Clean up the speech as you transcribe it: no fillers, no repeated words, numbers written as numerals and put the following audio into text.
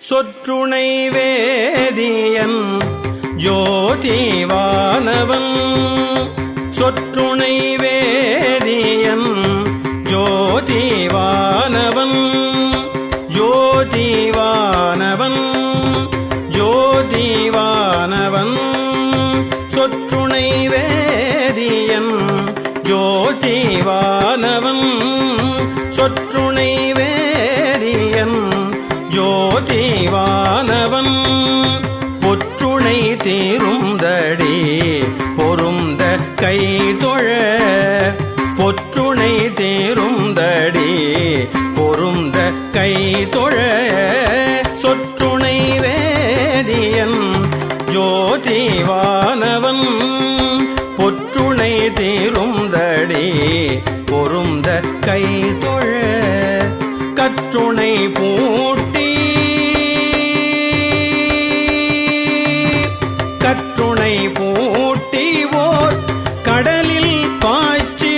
சொற்றுணை வேதியன் ஜோதிவானவன் சொற்றுணை வேதியன் ஜோதிவானவன் ஜோதிவானவன் ஜோதிவானவன் சொற்றுணை வேதியன் ஜோதிவானவன் சொற்றுணை வேதியன் ஜோதிவானவன் பொற்றுணை தீருந்தடி பொருந்த கைதொழ பொற்றுணை தீருந்தடி பொருந்த கைதொழ சொற்றுணை வேதியன் ஜோதிவானவன் பொற்றுணை தீருந்தடி பொருந்த கைதொழ கற்றுணை பூட்டி கற்றுணை பூட்டி ஓர் கடலில் பாய்ச்சி